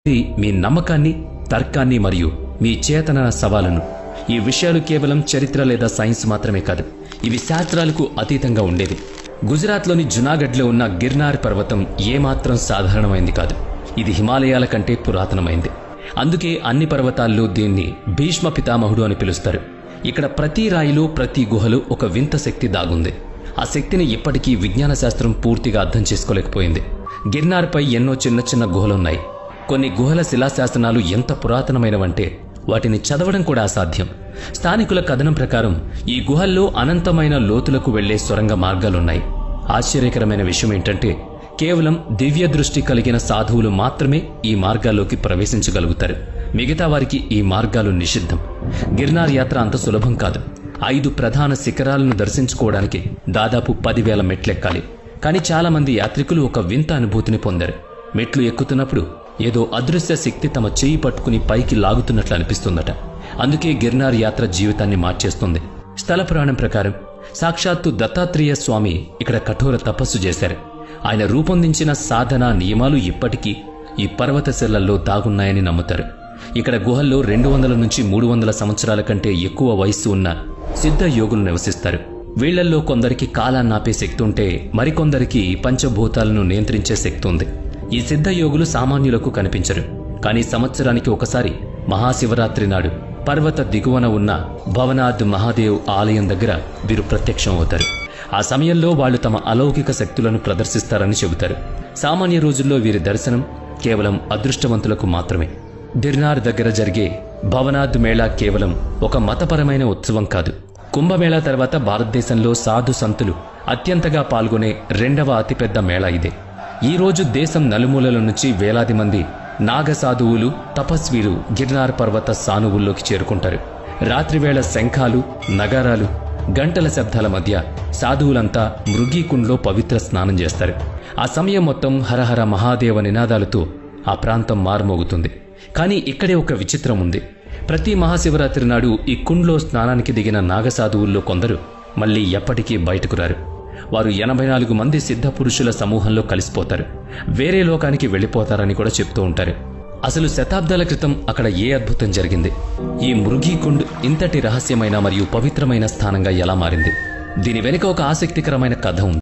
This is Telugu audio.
మీ నమ్మకాన్ని, తర్కాన్ని మరియు మీ చేతన సవాలును. ఈ విషయాలు కేవలం చరిత్ర లేదా సైన్స్ మాత్రమే కాదు, ఇవి శాస్త్రాలకు అతీతంగా ఉండేవి. గుజరాత్లోని జునాగఢ్లో ఉన్న గిర్నార్ పర్వతం ఏమాత్రం సాధారణమైంది కాదు. ఇది హిమాలయాల కంటే పురాతనమైంది. అందుకే అన్ని పర్వతాల్లో దీన్ని భీష్మ పితామహుడు అని పిలుస్తారు. ఇక్కడ ప్రతి రాయిలో, ప్రతి గుహలో ఒక వింత శక్తి దాగుంది. ఆ శక్తిని ఇప్పటికీ విజ్ఞాన శాస్త్రం పూర్తిగా అర్థం చేసుకోలేకపోయింది. గిర్నార్పై ఎన్నో చిన్న చిన్న గుహలున్నాయి. కొన్ని గుహల శిలాశాసనాలు ఎంత పురాతనమైనవంటే వాటిని చదవడం కూడా అసాధ్యం. స్థానికుల కథనం ప్రకారం ఈ గుహల్లో అనంతమైన లోతులకు వెళ్లే సొరంగ మార్గాలున్నాయి. ఆశ్చర్యకరమైన విషయం ఏంటంటే కేవలం దివ్య దృష్టి కలిగిన సాధువులు మాత్రమే ఈ మార్గాల్లోకి ప్రవేశించగలుగుతారు. మిగతా వారికి ఈ మార్గాలు నిషిద్ధం. గిర్నార్ యాత్ర అంత సులభం కాదు. 5 ప్రధాన శిఖరాలను దర్శించుకోవడానికి దాదాపు 10,000 మెట్లెక్కాలి. కానీ చాలా మంది యాత్రికులు ఒక వింత అనుభూతిని పొందారు. మెట్లు ఎక్కుతున్నప్పుడు ఏదో అదృశ్య శక్తి తమ చేయి పట్టుకుని పైకి లాగుతున్నట్లు అనిపిస్తుందట. అందుకే గిర్నార్ యాత్ర జీవితాన్ని మార్చేస్తుంది. స్థల పురాణం ప్రకారం సాక్షాత్తు దత్తాత్రేయ స్వామి ఇక్కడ కఠోర తపస్సు చేశారు. ఆయన రూపొందించిన సాధన నియమాలు ఇప్పటికీ ఈ పర్వతశిలల్లో దాగున్నాయని నమ్ముతారు. ఇక్కడ గుహల్లో 200 నుంచి 300 సంవత్సరాల కంటే ఎక్కువ వయస్సు ఉన్న సిద్ధ యోగులు నివసిస్తారు. వీళ్లల్లో కొందరికి కాలాన్నాపే శక్తి ఉంటే మరికొందరికి పంచభూతాలను నియంత్రించే శక్తి ఉంది. ఈ సిద్ధ యోగులు సామాన్యులకు కనిపించరు. కానీ సంవత్సరానికి ఒకసారి మహాశివరాత్రి నాడు పర్వత దిగువన ఉన్న భవనాథ్ మహాదేవ్ ఆలయం దగ్గర వీరు ప్రత్యక్షం అవుతారు. ఆ సమయంలో వాళ్ళు తమ అలౌకిక శక్తులను ప్రదర్శిస్తారని చెబుతారు. సామాన్య రోజుల్లో వీరి దర్శనం కేవలం అదృష్టవంతులకు మాత్రమే. గిర్నార్ దగ్గర జరిగే భవనాథ్ మేళా కేవలం ఒక మతపరమైన ఉత్సవం కాదు. కుంభమేళా తర్వాత భారతదేశంలో సాధు సంతులు అత్యంతగా పాల్గొనే 2వ అతిపెద్ద మేళా ఇదే. ఈ రోజు దేశం నలుమూలల నుంచి వేలాది మంది నాగసాధువులు, తపస్వీలు గిర్నార్ పర్వత సానువుల్లోకి చేరుకుంటారు. రాత్రివేళ శంఖాలు, నగారాలు, గంటల శబ్దాల మధ్య సాధువులంతా మృగీకుండ్లో పవిత్ర స్నానం చేస్తారు. ఆ సమయం మొత్తం హరహర మహాదేవ నినాదాలతో ఆ ప్రాంతం మారుమోగుతుంది. కానీ ఇక్కడే ఒక విచిత్రం ఉంది. ప్రతి మహాశివరాత్రి నాడు ఈ కుండ్లో స్నానానికి దిగిన నాగసాధువుల్లో కొందరు మళ్ళీ ఎప్పటికీ బయటకు రారు. వారు 84 మంది సిద్ధ పురుషుల సమూహంలో కలిసిపోతారు. వేరే లోకానికి వెళ్ళిపోతారని కూడా చెప్తూ ఉంటారు. అసలు శతాబ్దాల క్రితం అక్కడ ఏ అద్భుతం జరిగింది? ఈ మృగీకుండ్ ఇంతటి రహస్యమైన మరియు పవిత్రమైన స్థానంగా ఎలా మారింది? దీని వెనుక ఒక ఆసక్తికరమైన కథ ఉంది.